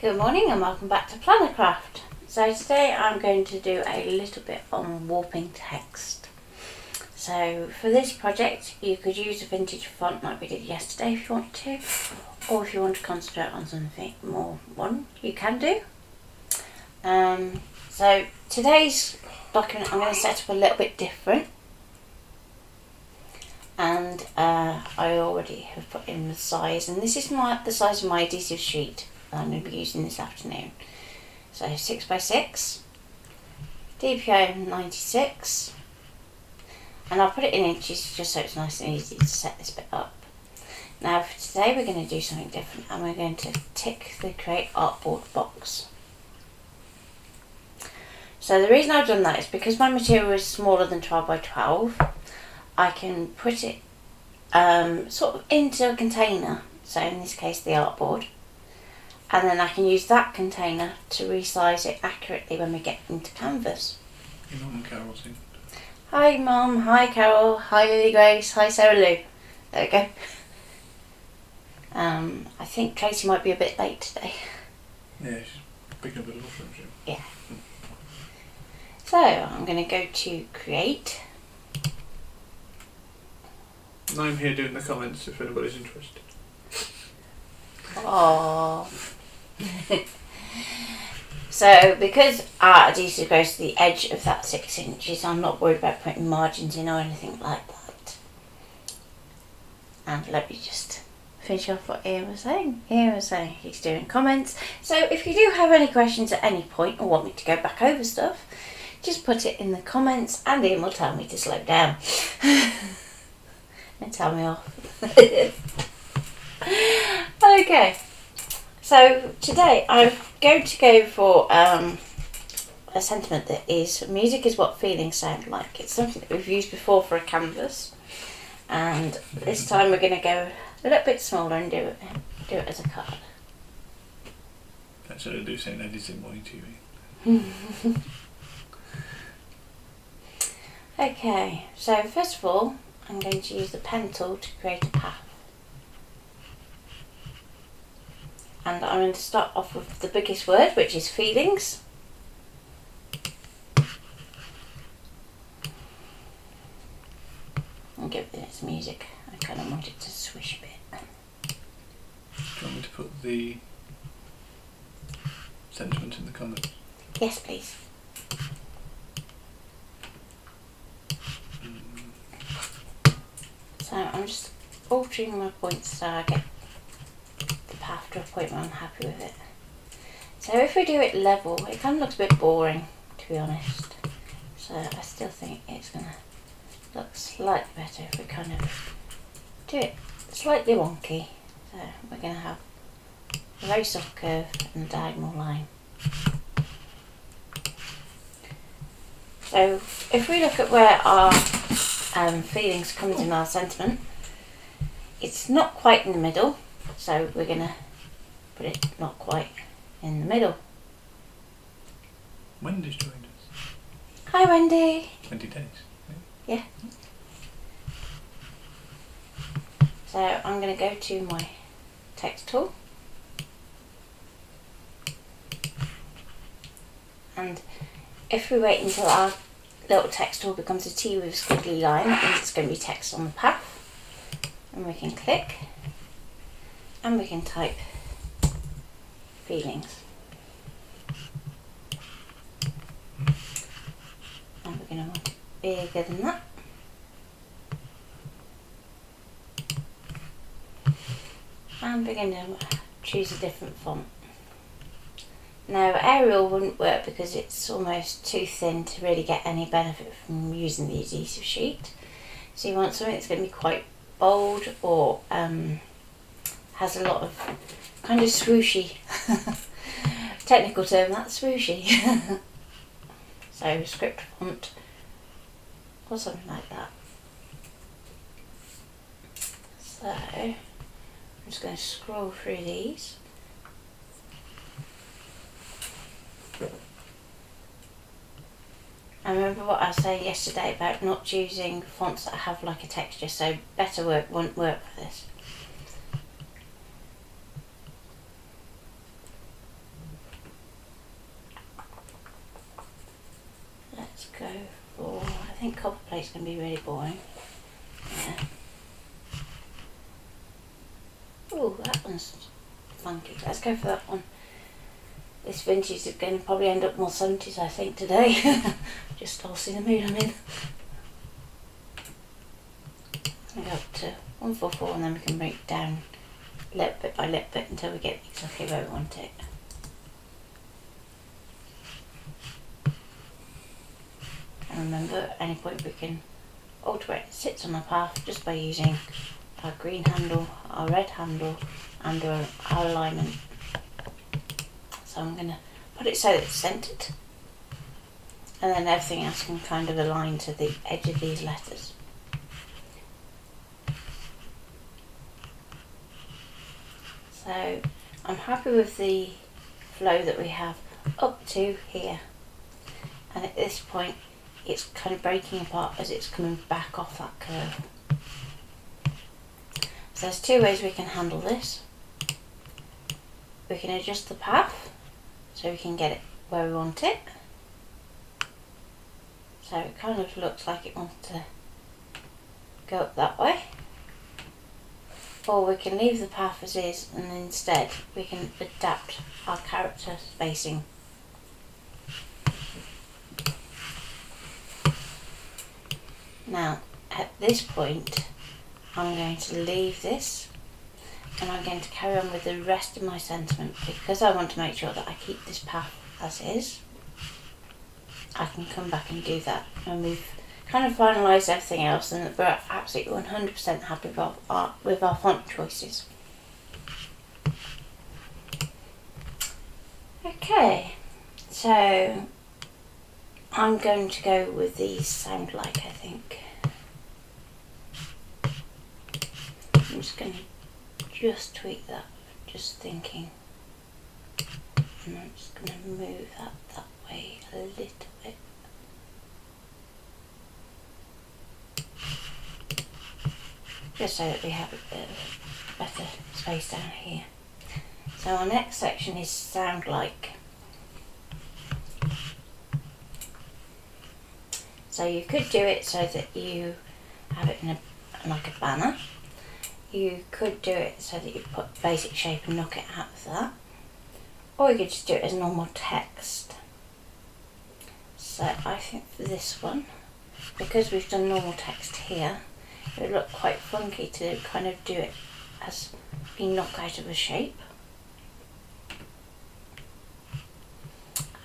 Good morning and welcome back to Planner Craft. So today I'm going to do a little bit on warping text. So for this project you could use a vintage font like we did yesterday if you want to, or if you want to concentrate on something more modern you can do. So today's document I'm going to set up a little bit different, and I already have put in the size, and this is the size of my adhesive sheet I'm going to be using this afternoon. So 6x6, DPO 96, and I'll put it in inches just so it's nice and easy to set this bit up. Now for today we're going to do something different, and we're going to tick the create artboard box. So the reason I've done that is because my material is smaller than 12 by 12, I can put it sort of into a container, so in this case the artboard, and then I can use that container to resize it accurately when we get into canvas. Your mum and Carol's in. Hi Mum, hi Carol, hi Lily Grace, hi Sarah Lou. There we go. I think Tracy might be a bit late today. Yeah, she's picking up a little from you. Yeah. So I'm going to go to create. And I'm here doing the comments if anybody's interested. Aww. So because our adhesive goes to the edge of that 6 inches, I'm not worried about putting margins in or anything like that. And let me just finish off what Ian was saying. Ian was saying he's doing comments. So if you do have any questions at any point or want me to go back over stuff, just put it in the comments and Ian will tell me to slow down. And tell me off. Okay. So today I'm going to go for a sentiment that is, music is what feelings sound like. It's something that we've used before for a canvas, and this time we're going to go a little bit smaller and do it as a card. That's what I do saying editing while you TV. Okay, so first of all I'm going to use the pen tool to create a path. And I'm going to start off with the biggest word, which is feelings. And give this music. I kind of want it to swish a bit. Do you want me to put the sentiment in the comments? Yes, please. So I'm just altering my points so I get the path to a point where I'm happy with it. So if we do it level, it kind of looks a bit boring, to be honest. So I still think it's going to look slightly better if we kind of do it slightly wonky. So we're going to have a very soft curve and a diagonal line. So if we look at where our feelings comes in our sentiment, it's not quite in the middle, so we're going to put it not quite in the middle. Wendy's joined us. Hi Wendy. 20 days. Yeah. So I'm going to go to my text tool, and if we wait until our little text tool becomes a T with a squiggly line, that means it's going to be text on the path. And we can click and we can type feelings. And we're going to want it bigger than that. And we're going to choose a different font. Now Arial wouldn't work because it's almost too thin to really get any benefit from using the adhesive sheet. So you want something that's going to be quite bold or has a lot of kind of swooshy, technical term, that's swooshy. So script font or something like that. So I'm just going to scroll through these. I remember what I said yesterday about not choosing fonts that have like a texture, so better work won't work for this. Let's go for, I think copper plate's going to be really boring. Yeah. Oh, that one's funky. Let's go for that one. This vintage is going to probably end up more 70s, I think, today. Just I'll see the mood I'm in. I'll go up to 144 and then we can break it down little bit by little bit until we get exactly where we want it. And remember, at any point we can alter where it sits on the path just by using our green handle, our red handle and our alignment. So I'm going to put it so that it's centered, and then everything else can kind of align to the edge of these letters. So I'm happy with the flow that we have up to here, and at this point it's kind of breaking apart as it's coming back off that curve. So there's two ways we can handle this. We can adjust the path so we can get it where we want it. So it kind of looks like it wants to go up that way. Or we can leave the path as is and instead we can adapt our character spacing. Now at this point I'm going to leave this and I'm going to carry on with the rest of my sentiment because I want to make sure that I keep this path as is. I can come back and do that, and we've kind of finalised everything else and we're absolutely 100% happy with our font choices. Okay, so I'm going to go with these sound like, I think. I'm just going to tweak that, just thinking. And I'm just going to move that way a little bit. Just so that we have a bit of better space down here. So our next section is sound like. So you could do it so that you have it in like a banner. You could do it so that you put basic shape and knock it out of that. Or you could just do it as normal text. So I think for this one, because we've done normal text here, it would look quite funky to kind of do it as being knocked out of a shape.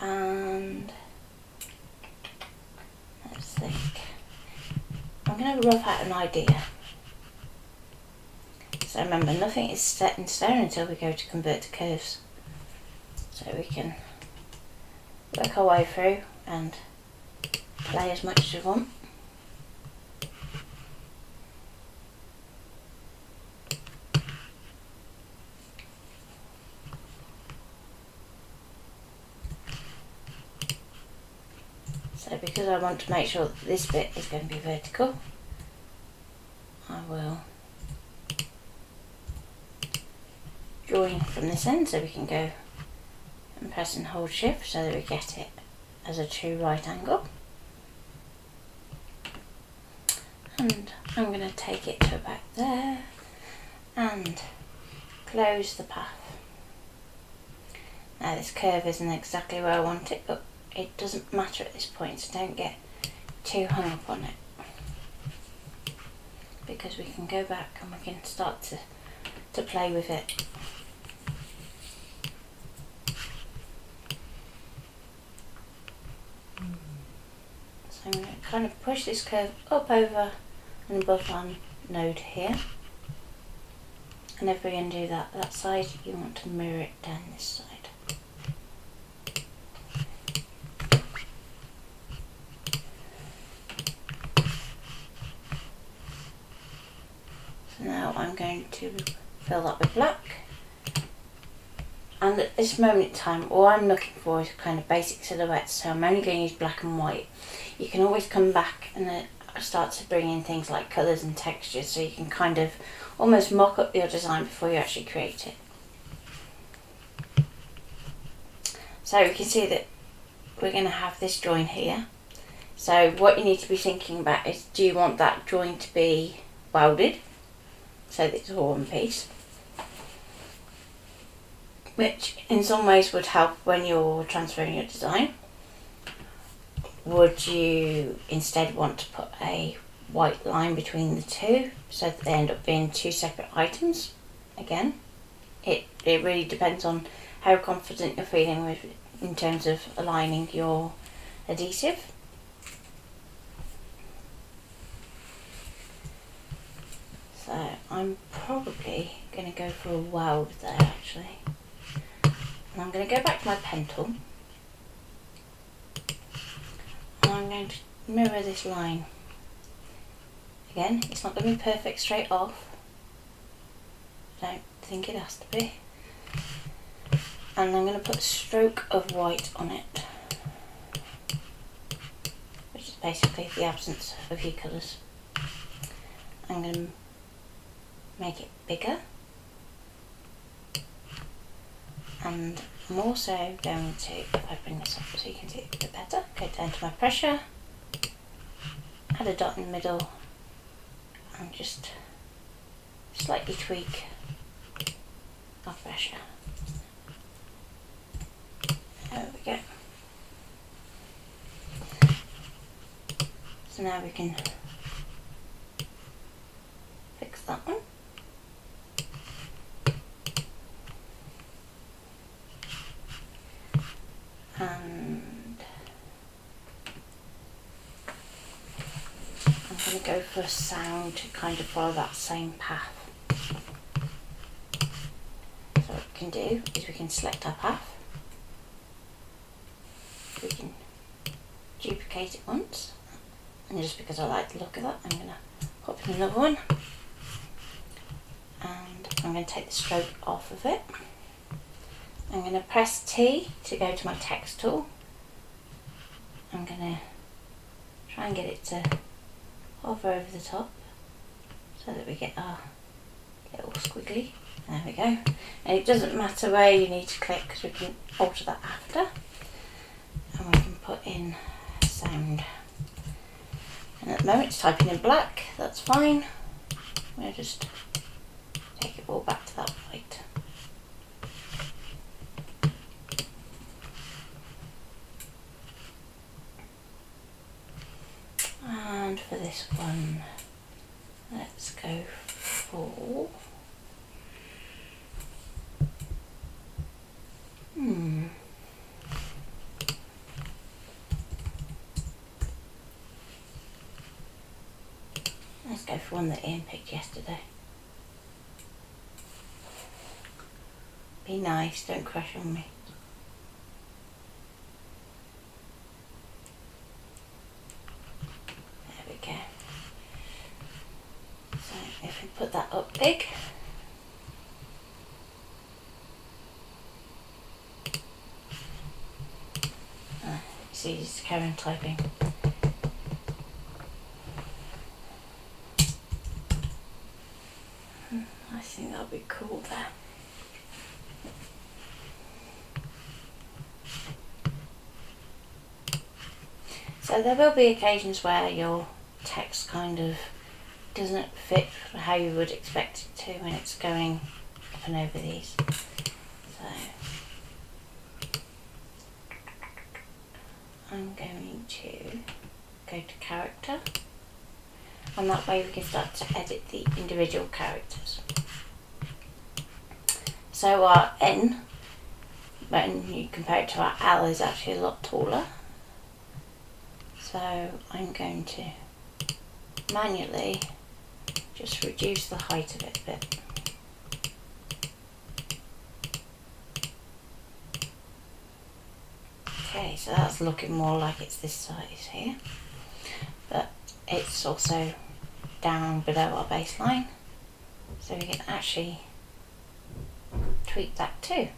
And let's think. I'm going to rough out an idea. So remember, nothing is set in stone until we go to convert to curves. So we can work our way through and play as much as we want. So because I want to make sure that this bit is going to be vertical, I will join from this end so we can go and press and hold shift so that we get it as a true right angle. And I'm going to take it to about there and close the path. Now this curve isn't exactly where I want it, but it doesn't matter at this point, so don't get too hung up on it, because we can go back and we can start to play with it. So I'm going to kind of push this curve up over and above our node here, and if we undo that side, you want to mirror it down this side. So now I'm going to fill that with black, and at this moment in time all I'm looking for is kind of basic silhouettes, so I'm only going to use black and white. You can always come back and start to bring in things like colours and textures, so you can kind of almost mock up your design before you actually create it. So we can see that we're going to have this join here. So what you need to be thinking about is, do you want that join to be welded so that it's all one piece, which in some ways would help when you're transferring your design. Would you instead want to put a white line between the two so that they end up being two separate items? Again, it really depends on how confident you're feeling with in terms of aligning your adhesive. So I'm probably going to go for a weld there actually. And I'm going to go back to my pen tool. And I'm going to mirror this line. Again, it's not going to be perfect straight off. I don't think it has to be. And I'm going to put a stroke of white on it, which is basically the absence of your colours. I'm going to make it bigger, and I'm also going to, if I bring this up so you can see it a bit better, go down to my pressure, add a dot in the middle, and just slightly tweak our pressure. There we go. So now we can fix that one. And I'm going to go for a sound to kind of follow that same path. So what we can do is we can select our path. We can duplicate it once, and just because I like the look of that, I'm going to pop in another one, and I'm going to take the stroke off of it. I'm going to press T to go to my text tool. I'm going to try and get it to hover over the top so that we get our little squiggly. There we go. And it doesn't matter where you need to click because we can alter that after. And we can put in sound. And at the moment it's typing in black, that's fine. I'm going to just take it all back to that white. And for this one, let's go for let's go for one that Ian picked yesterday. Be nice, don't crash on me. There we go. So if we put that up big, it's easy to carry on typing. I think that'll be cool there. So there will be occasions where your text kind of doesn't fit how you would expect it to when it's going up and over these. So I'm going to go to character, and that way we can start to edit the individual characters. So our N, when you compare it to our L, is actually a lot taller. So I'm going to manually just reduce the height of it a bit. Okay, so that's looking more like it's this size here, but it's also down below our baseline, so we can actually tweak that too.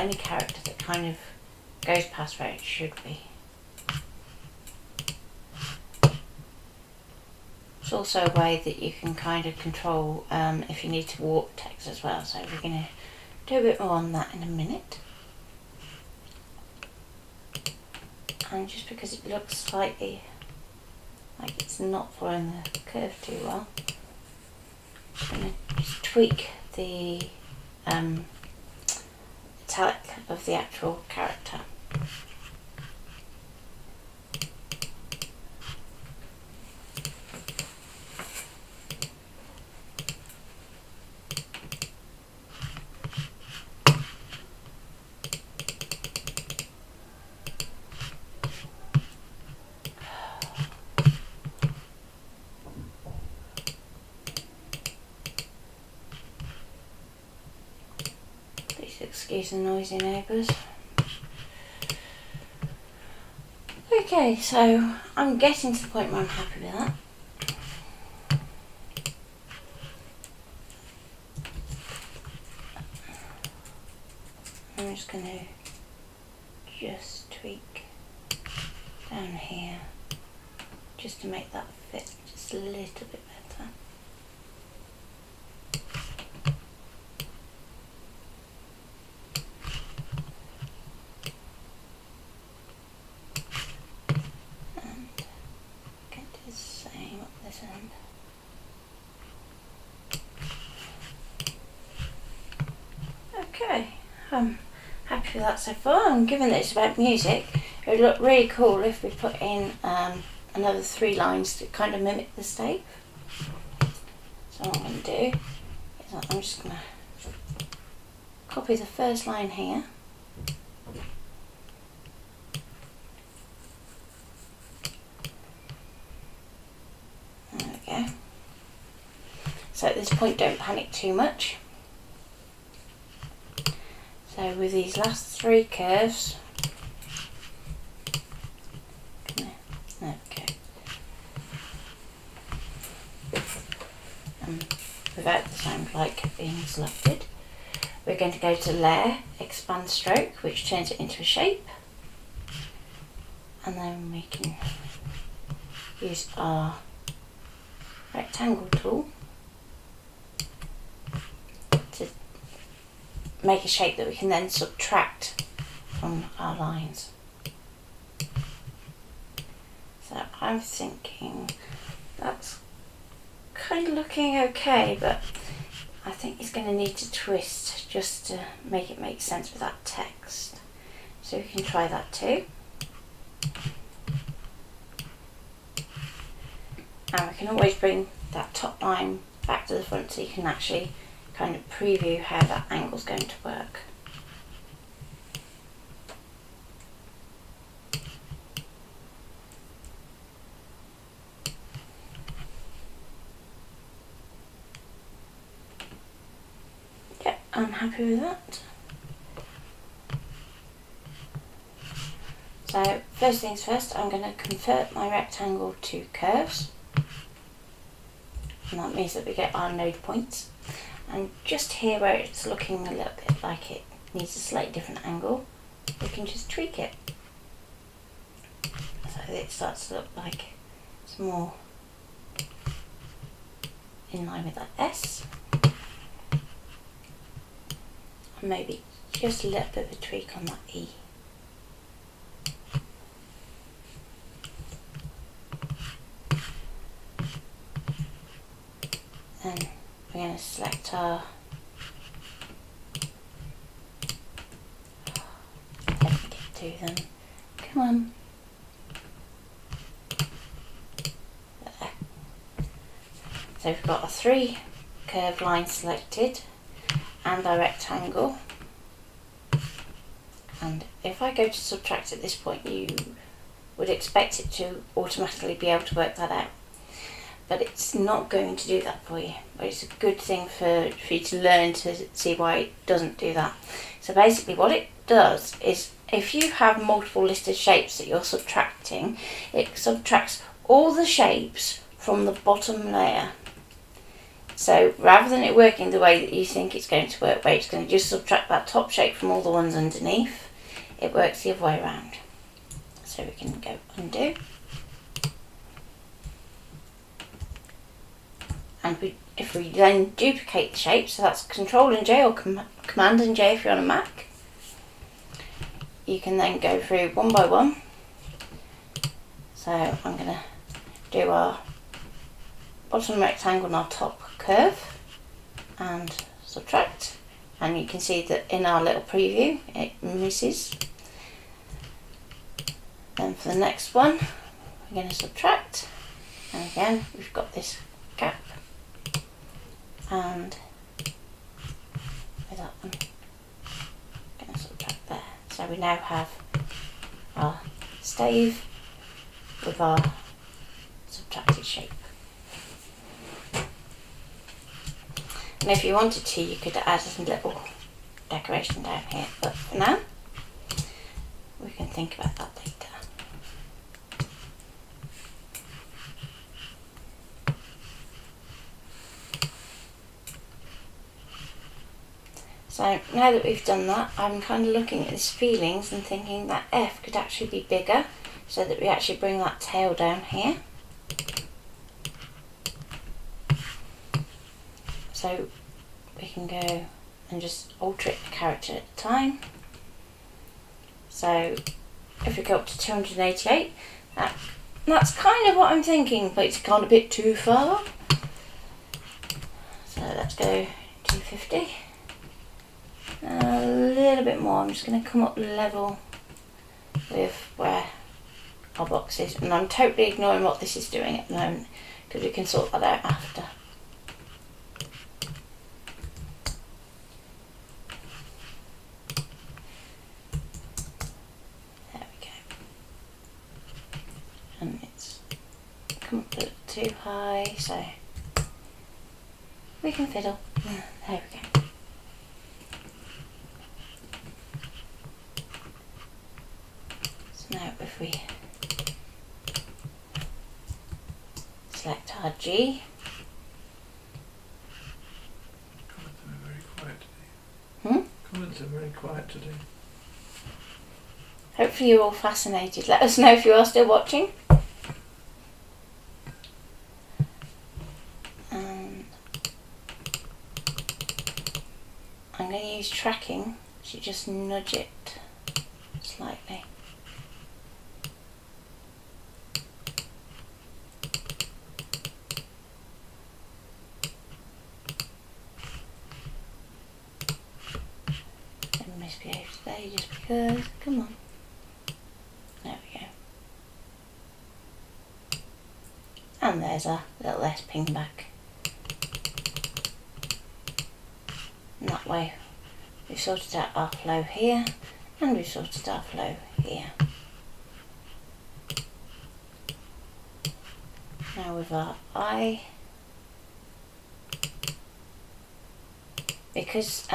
any character that kind of goes past where it should be. It's also a way that you can kind of control if you need to warp text as well, so we're going to do a bit more on that in a minute. And just because it looks slightly like it's not following the curve too well, I'm going to just tweak the italic of the actual character. Excuse the noisy neighbours. Okay, so I'm getting to the point where I'm happy with that. I'm just going to just tweak down here just to make that fit just a little bit better. Okay, I'm happy with that so far, and given that it's about music, it would look really cool if we put in another 3 lines to kind of mimic the stave. So what I'm going to do is I'm just going to copy the first line here, there we go. So at this point don't panic too much. So with these last 3 curves, there we go. Without the sound like being selected, we're going to go to Layer, Expand Stroke, which turns it into a shape, and then we can use our rectangle tool to make a shape that we can then subtract from our lines. So I'm thinking that's kind of looking okay, but I think it's going to need to twist just to make it make sense with that text. So we can try that too. And we can always bring that top line back to the front so you can actually kind of preview how that angle's going to work. Yeah, I'm happy with that. So first things first, I'm going to convert my rectangle to curves, and that means that we get our node points. And just here where it's looking a little bit like it needs a slightly different angle, we can just tweak it so it starts to look like it's more in line with that S, and maybe just a little bit of a tweak on that E. Then we're going to select our let me get to them. Come on. There. So we've got our 3 curved lines selected and our rectangle. And if I go to subtract at this point, you would expect it to automatically be able to work that out. But it's not going to do that for you. But it's a good thing for you to learn to see why it doesn't do that. So basically what it does is if you have multiple listed shapes that you're subtracting, it subtracts all the shapes from the bottom layer. So rather than it working the way that you think it's going to work, where it's going to just subtract that top shape from all the ones underneath, it works the other way around. So we can go undo. And if we then duplicate the shape, so that's Control and J or Command and J if you're on a Mac, you can then go through one by one. So I'm going to do our bottom rectangle and our top curve and subtract, and you can see that in our little preview it misses. Then for the next one we're going to subtract, and again we've got this gap, and with that one going to subtract there. So we now have our stave with our subtracted shape. And if you wanted to, you could add a little decoration down here, but for now we can think about that later. So now that we've done that, I'm kind of looking at these feelings and thinking that F could actually be bigger, so that we actually bring that tail down here. So we can go and just alter it a character at a time. So if we go up to 288, that's kind of what I'm thinking, but it's gone a bit too far. So let's go 250. A little bit more. I'm just going to come up level with where our box is, and I'm totally ignoring what this is doing at the moment because we can sort that out after. There we go. And it's come up a little too high, so we can fiddle. There we go. Now if we select our G. Comments are very quiet today. Hmm? Comments are very quiet today. Hopefully you're all fascinated. Let us know if you are still watching. And I'm going to use tracking to just nudge it slightly. Misbehaved today just because. Come on. There we go. And there's a little less ping back. And that way we've sorted out our flow here, and we've sorted our flow here. Now with our eye, because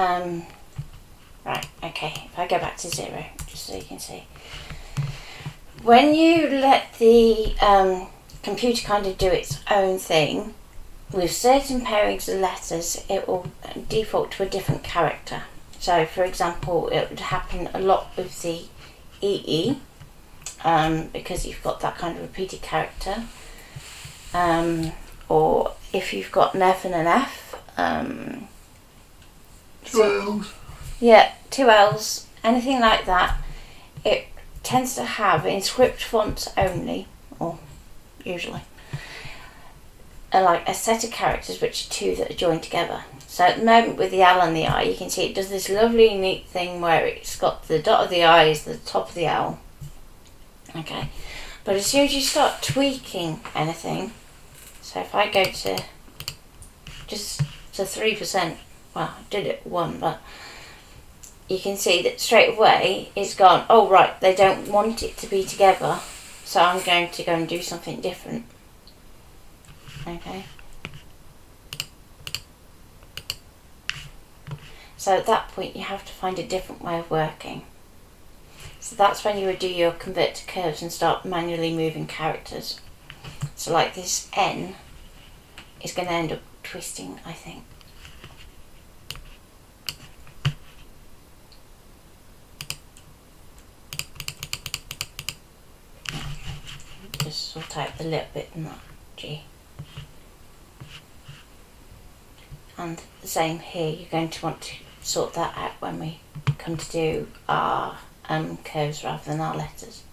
right, okay, if I go back to 0, just so you can see. When you let the computer kind of do its own thing, with certain pairings of letters, it will default to a different character. So, for example, it would happen a lot with the EE, because you've got that kind of repeated character. Or if you've got an F and an F. 2 L's. Yeah, 2 L's, anything like that, it tends to have in script fonts only, or usually, like a set of characters which are 2 that are joined together. So at the moment with the L and the I, you can see it does this lovely neat thing where it's got the dot of the I is the top of the L. Okay, but as soon as you start tweaking anything, so if I go to just to 3%, well, I did it 1, but you can see that straight away it's gone, oh right, they don't want it to be together, so I'm going to go and do something different. Okay. So at that point you have to find a different way of working. So that's when you would do your convert to curves and start manually moving characters. So like this N is going to end up twisting, I think. Just sort out the little bit in that G. And the same here, you're going to want to sort that out when we come to do our curves rather than our letters.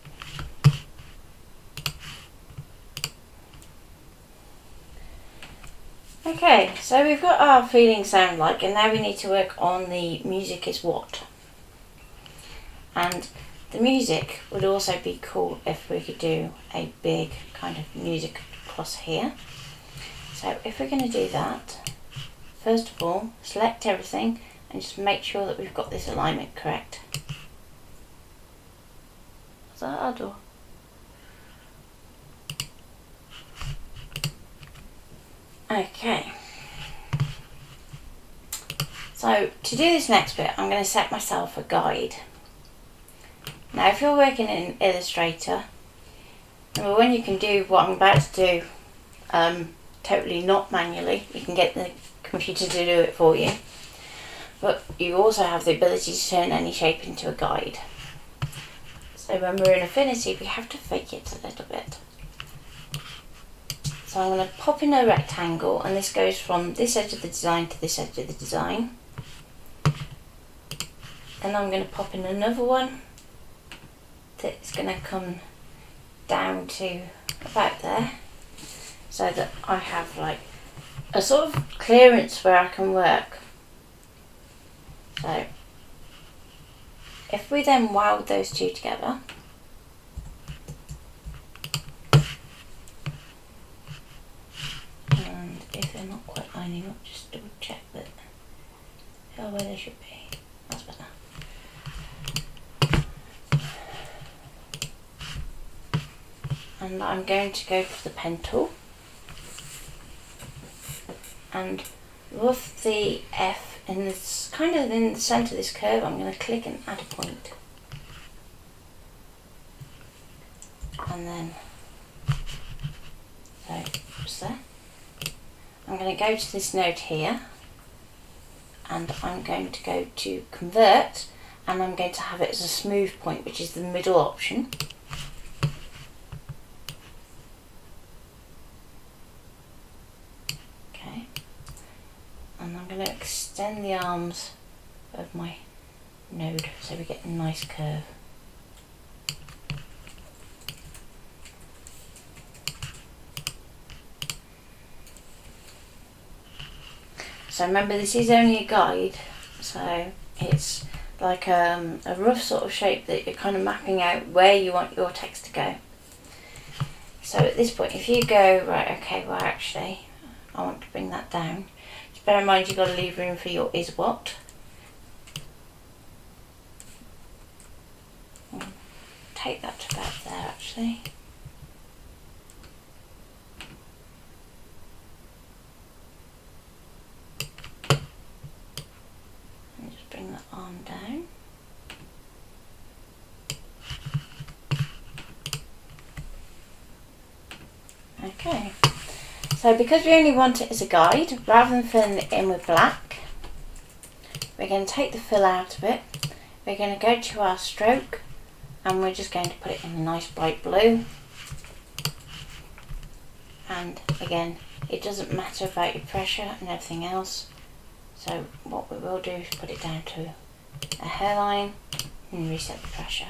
Okay, so we've got our feeling sound like, and now we need to work on the music is what. And the music would also be cool if we could do a big kind of music across here. So if we're going to do that, first of all, select everything and just make sure that we've got this alignment correct. Is that our door? Okay. So to do this next bit, I'm going to set myself a guide. Now if you're working in Illustrator, number one, you can do what I'm about to do totally not manually. You can get the computer to do it for you. But you also have the ability to turn any shape into a guide. So when we're in Affinity, we have to fake it a little bit. So I'm going to pop in a rectangle, and this goes from this edge of the design to this edge of the design. Then I'm going to pop in another one that's going to come down to about there, so that I have like a sort of clearance where I can work. So if we then weld those two together, and if they're not quite lining up, just double check that they are where they should be. That's better. And I'm going to go for the pen tool and with the F in this kind of in the centre of this curve, I'm going to click and add a point. And then, so just there. I'm going to go to this node here and I'm going to go to convert, and I'm going to have it as a smooth point, which is the middle option. And I'm going to extend the arms of my node so we get a nice curve. So remember, this is only a guide, so it's like a rough sort of shape that you're kind of mapping out where you want your text to go. So at this point, if you go, right, okay, well actually I want to bring that down. Bear in mind, you've got to leave room for your is what. Take that to about there actually. And just bring that arm down. Okay. So because we only want it as a guide, rather than filling it in with black, we're going to take the fill out of it. We're going to go to our stroke and we're just going to put it in a nice bright blue. And again, it doesn't matter about your pressure and everything else. So what we will do is put it down to a hairline and reset the pressure.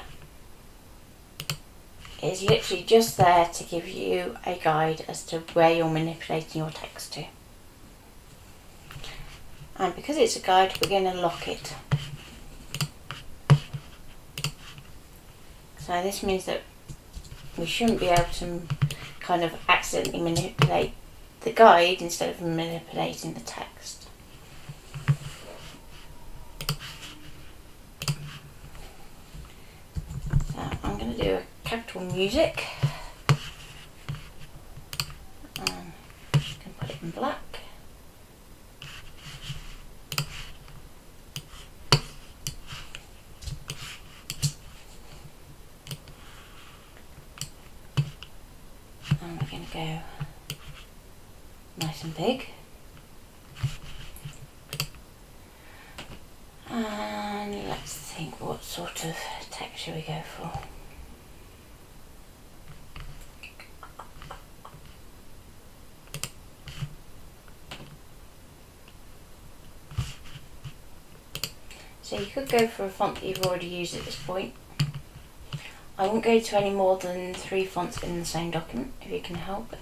It's literally just there to give you a guide as to where you're manipulating your text to. And because it's a guide, we're going to lock it. So this means that we shouldn't be able to kind of accidentally manipulate the guide instead of manipulating the text. So I'm going to do a capital music. You can put it in black. And we're going to go nice and big. sort of text shall we go for? So you could go for a font that you've already used at this point. I won't go to any more than 3 fonts in the same document if you can help it.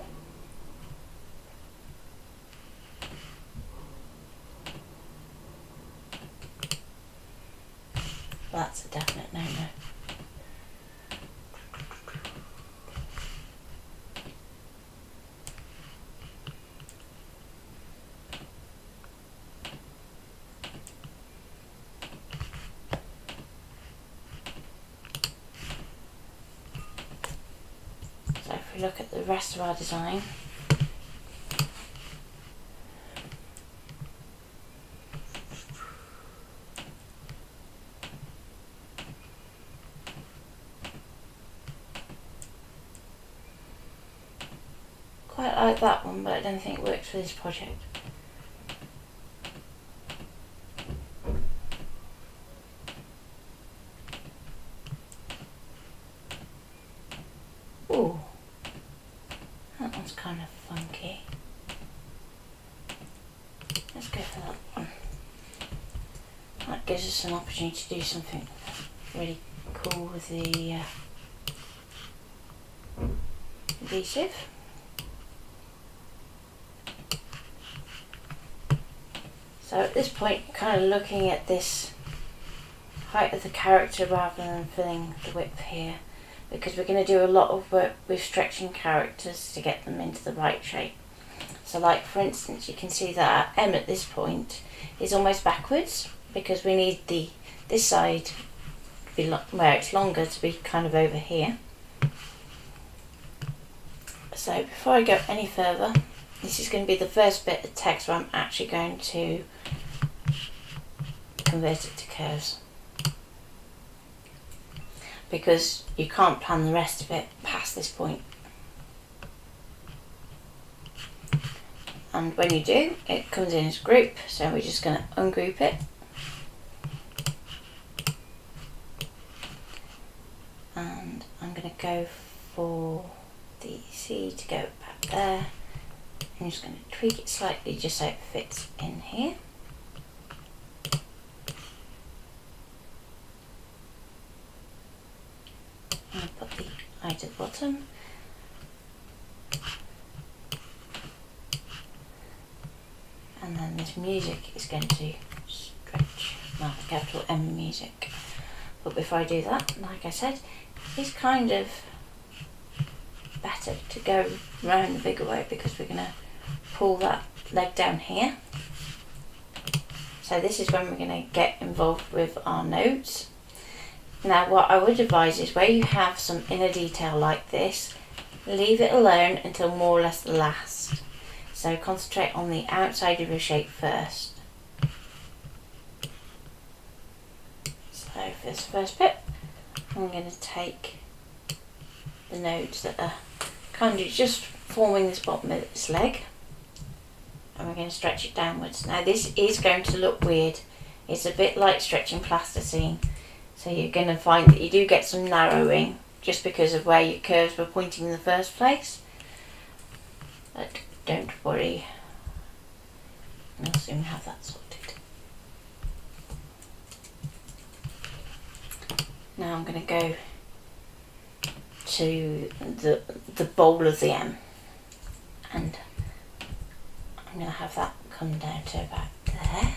That's a definite no-no. So if we look at the rest of our design, quite like that one, but I don't think it works for this project. Ooh, that one's kind of funky. Let's go for that one. That gives us an opportunity to do something really cool with the adhesive. So at this point, kind of looking at this height of the character rather than filling the width here, because we're going to do a lot of work with stretching characters to get them into the right shape. So like for instance, you can see that our M at this point is almost backwards because we need this side to be where it's longer to be kind of over here. So before I go any further, this is going to be the first bit of text where I'm actually going to convert it to curves, because you can't plan the rest of it past this point. And when you do, it comes in as a group, so we're just going to ungroup it. And I'm going to go for the C to go back there. I'm just going to tweak it slightly just so it fits in here. I'm going to put the I to the bottom. And then this music is going to stretch, well, capital M music. But before I do that, like I said, it's kind of better to go round the bigger way because we're going to pull that leg down here. So this is when we're going to get involved with our nodes. Now what I would advise is where you have some inner detail like this, leave it alone until more or less the last. So concentrate on the outside of your shape first. So for this first bit, I'm going to take the nodes that are kind of just forming this bottom of this leg, and we're going to stretch it downwards. Now this is going to look weird. It's a bit like stretching plasticine. So you're going to find that you do get some narrowing just because of where your curves were pointing in the first place. But don't worry, we'll soon have that sorted. Now I'm going to go to the bowl of the M, and I'm going to have that come down to about there.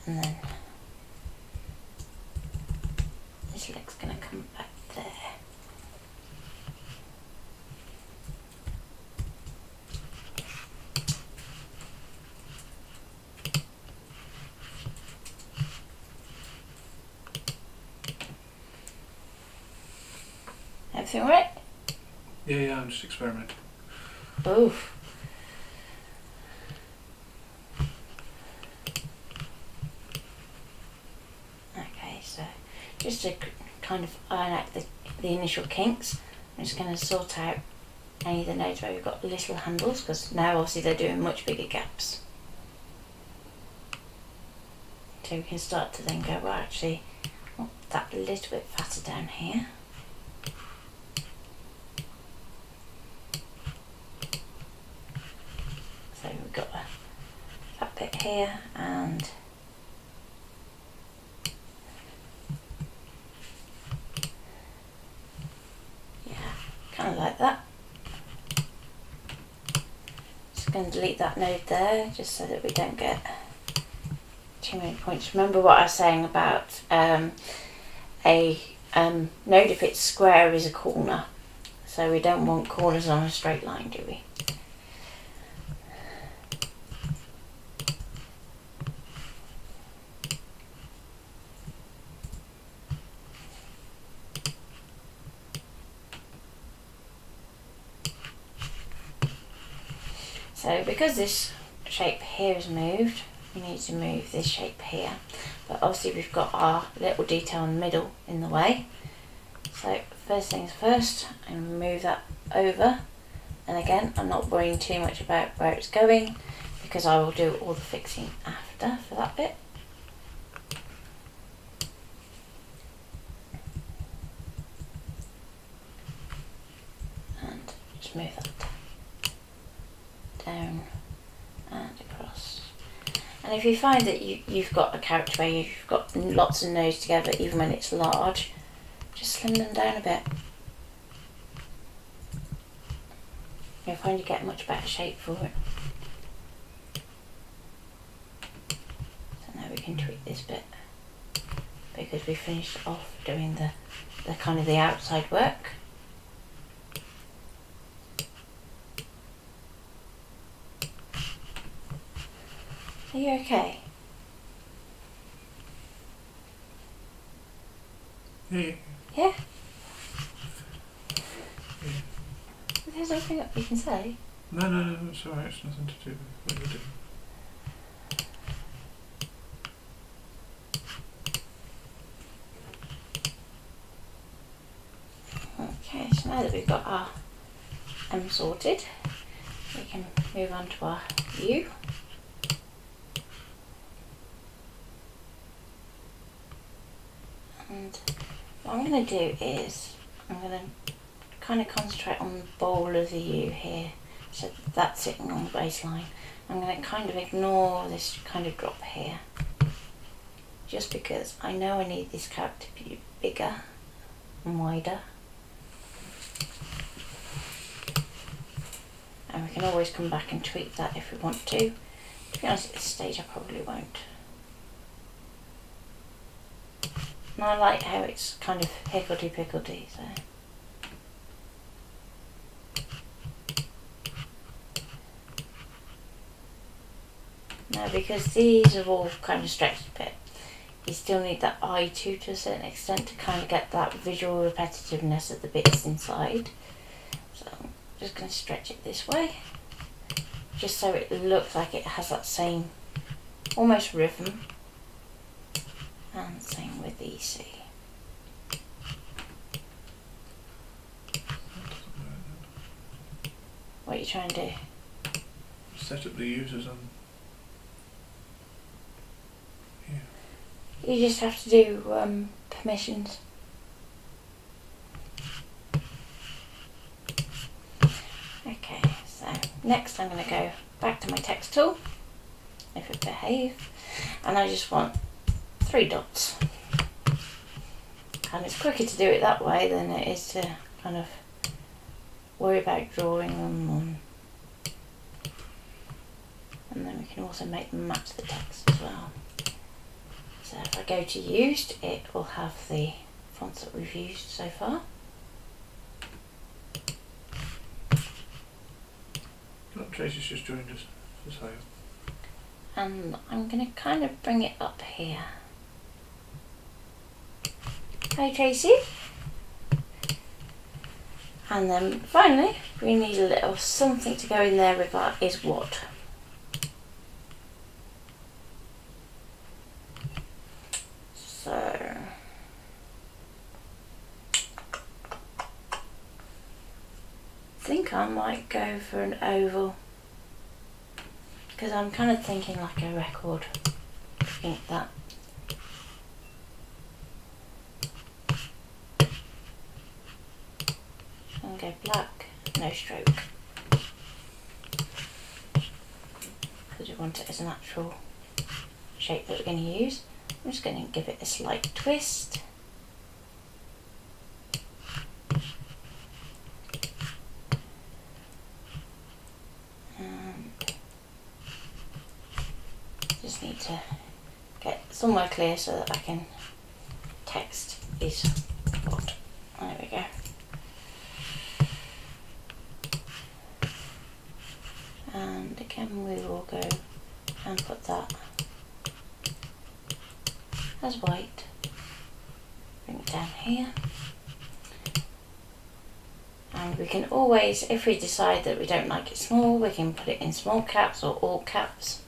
And then this leg's going to come back there. Everything right? Yeah, I'm just experimenting. Oof. Okay, so just to kind of iron out the initial kinks, I'm just going to sort out any of the nodes where we've got little handles, because now obviously they're doing much bigger gaps. So we can start to then go, well actually, I want that a little bit fatter down here. So we've got a fat bit here and yeah, kind of like that. Just going to delete that node there just so that we don't get too many points. Remember what I was saying about a node, if it's square, is a corner. So we don't want corners on a straight line, do we? So because this shape here is moved, we need to move this shape here. But obviously we've got our little detail in the middle in the way. So first things first, I'm going to move that over. And again, I'm not worrying too much about where it's going because I will do all the fixing after for that bit. And just move that down and across. And if you find that you've got a character where you've got lots of nodes together, even when it's large, just slim them down a bit. You'll find you get a much better shape for it. So now we can tweak this bit because we finished off doing the kind of the outside work. Are you okay? Yeah. Yeah? If there's nothing you can say. No, it's alright, it's nothing to do with what you're doing. Okay, so now that we've got our M sorted, we can move on to our U. And what I'm going to do is, I'm going to kind of concentrate on the bowl of the U here, so that's sitting on the baseline. I'm going to kind of ignore this kind of drop here, just because I know I need this character to be bigger and wider. And we can always come back and tweak that if we want to. To be honest, at this stage I probably won't. And I like how it's kind of higgledy-piggledy, so. Now because these are all kind of stretched a bit, you still need that eye to a certain extent to kind of get that visual repetitiveness of the bits inside. So I'm just going to stretch it this way, just so it looks like it has that same almost rhythm. And same with EC. What are you trying to do? Set up the users on here. You just have to do permissions. Okay, so next I'm going to go back to my text tool, if it behave, and I just want 3 dots. And it's quicker to do it that way than it is to kind of worry about drawing them. And then we can also make them match the text as well. So if I go to used, it will have the fonts that we've used so far. Look, Tracy's just joined us. Just hi. And I'm going to kind of bring it up here. Hi Tracy. And then finally we need a little something to go in there with our is what. So I think I might go for an oval, because I'm kind of thinking like a record. I think that go black, no stroke. Because we want it as an actual shape that we're going to use. I'm just going to give it a slight twist. And just need to get somewhere clear so that I can text is what. There we go. And again we will go and put that as white. Bring it down here. And we can always, if we decide that we don't like it small, we can put it in small caps or all caps.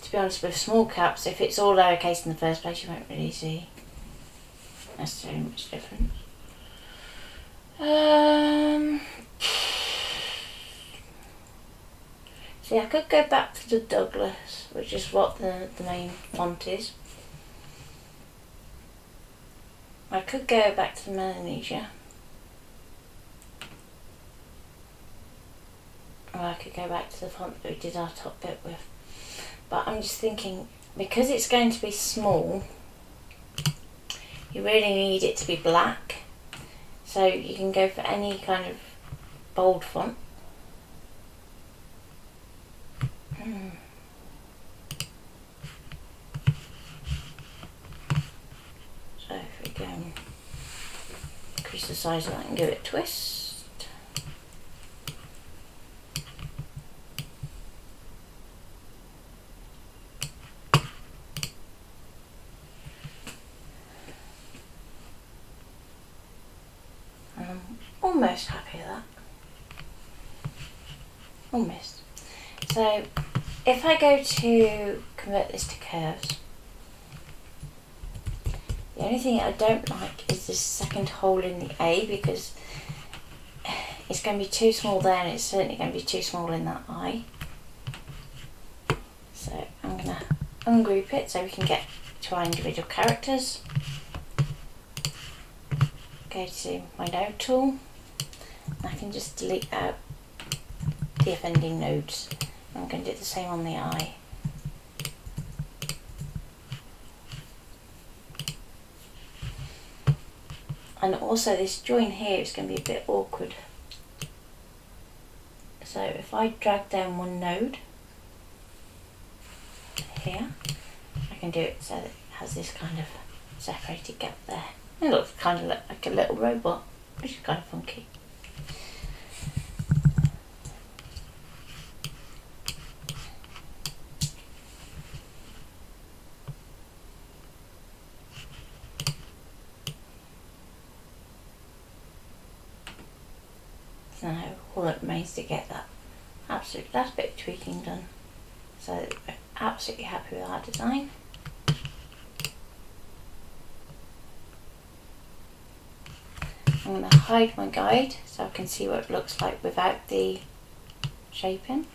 To be honest, with small caps, if it's all lowercase in the first place, you won't really see necessarily much difference. See, I could go back to the Douglas, which is what the main font is. I could go back to the Melanesia. Or I could go back to the font that we did our top bit with. But I'm just thinking, because it's going to be small, you really need it to be black. So you can go for any kind of bold font. So if we go and increase the size of that and give it a twist. And I'm almost happy with that. Almost. So if I go to convert this to curves, the only thing I don't like is this second hole in the A, because it's going to be too small there and it's certainly going to be too small in that I. So I'm going to ungroup it so we can get to our individual characters. Go to my node tool. I can just delete out the offending nodes. I'm going to do the same on the I. And also this join here is going to be a bit awkward. So if I drag down one node here, I can do it so that it has this kind of separated gap there. It looks kind of like a little robot, which is kind of funky. Now all that remains to get that absolute last bit of tweaking done, so that we're absolutely happy with our design. I'm going to hide my guide so I can see what it looks like without the shaping.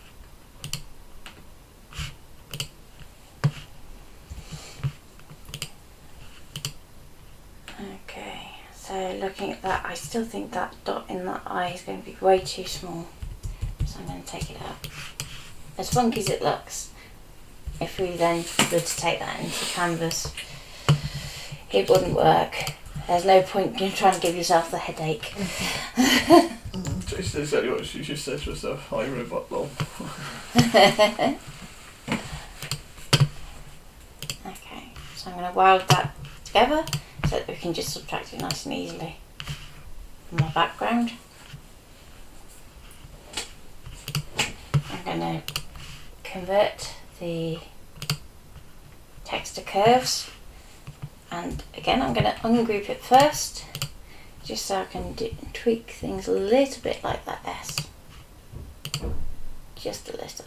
Okay, so looking at that, I still think that dot in that eye is going to be way too small, so I'm going to take it out. As funky as it looks, if we then were to take that into canvas, it wouldn't work. There's no point in trying to give yourself the headache. It's exactly what she just said to herself. Hi, robot, lol. Okay, so I'm going to weld that together so that we can just subtract it nice and easily from my background. I'm going to convert the text to curves, and again I'm going to ungroup it first just so I can tweak things a little bit like that S, just a little.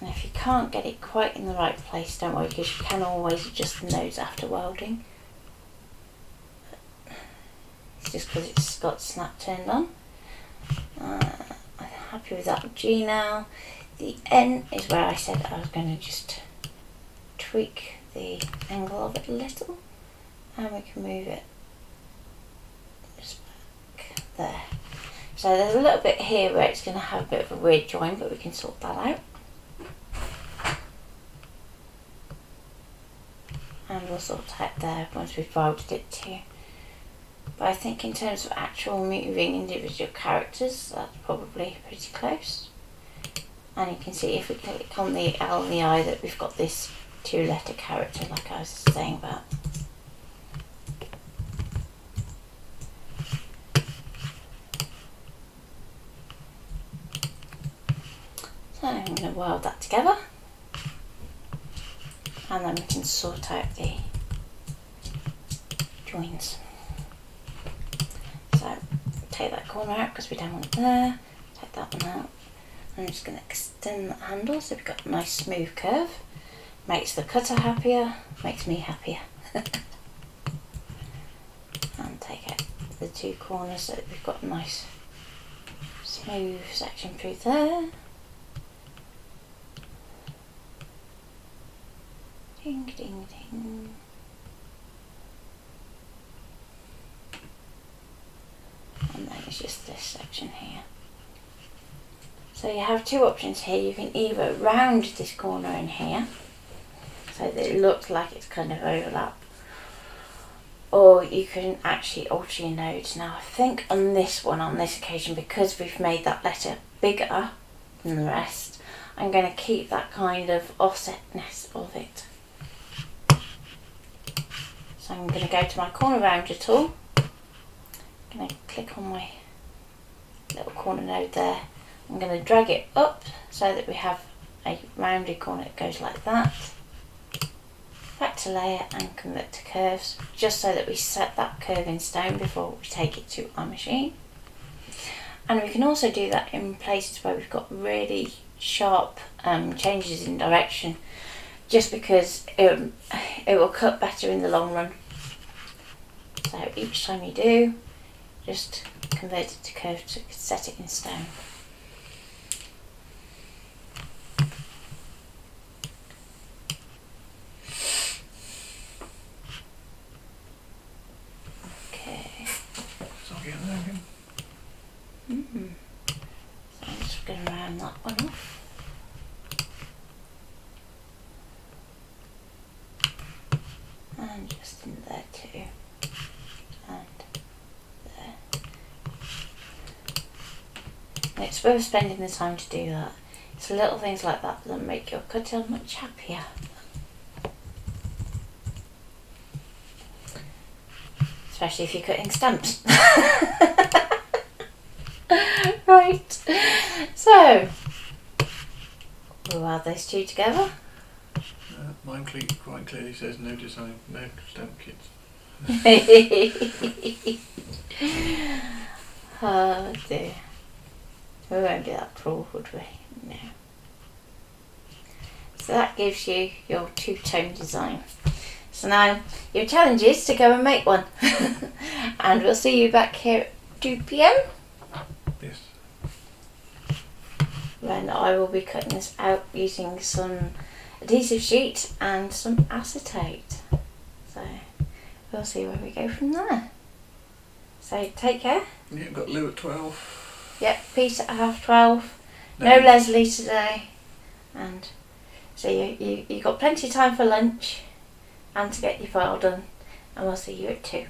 And if you can't get it quite in the right place, don't worry, because you can always adjust the nodes after welding. It's just because it's got snap turned on. I'm happy with that G now. The N is where I said I was going to just tweak the angle of it a little, and we can move it just back there. So there's a little bit here where it's going to have a bit of a weird join, but we can sort that out. And we'll sort out there once we've folded it too. But I think in terms of actual moving individual characters, that's probably pretty close. And you can see if we click on the L and the I that we've got this 2-letter character like I was saying about. So I'm going to weld that together, and then we can sort out the joins. So take that corner out because we don't want it there, take that one out. I'm just going to extend that handle so we've got a nice smooth curve. Makes the cutter happier, makes me happier. And take out the 2 corners so that we've got a nice smooth section through there. Ding, ding, ding. And then it's just this section here. So you have 2 options here. You can either round this corner in here so that it looks like it's kind of overlap, or you can actually alter your nodes. Now I think on this one, on this occasion, because we've made that letter bigger than the rest, I'm going to keep that kind of offsetness of it. So I'm going to go to my corner rounder tool, I'm going to click on my little corner node there. I'm going to drag it up so that we have a rounded corner that goes like that. Back to layer and convert to curves, just so that we set that curve in stone before we take it to our machine. And we can also do that in places where we've got really sharp changes in direction, just because it will cut better in the long run. So each time you do, just convert it to curve to set it in stone. Okay. So I'll get there again. So I'm just going to round that one off. And just in there too. And there. And it's worth spending the time to do that. It's little things like that that make your cutter much happier. Especially if you're cutting stamps. Right. So we'll add those 2 together. Mine quite clearly says no design, no stamp kits. Oh dear. We won't be that cruel, would we? No. So that gives you your 2-tone design. So now your challenge is to go and make one. And we'll see you back here at 2 PM. Yes. When I will be cutting this out using some adhesive sheet and some acetate. So we'll see where we go from there. So take care. Yeah, got Lou at 12. Yep, Pete at 12:30. No Leslie today. And so you got plenty of time for lunch and to get your file done. And we'll see you at 2.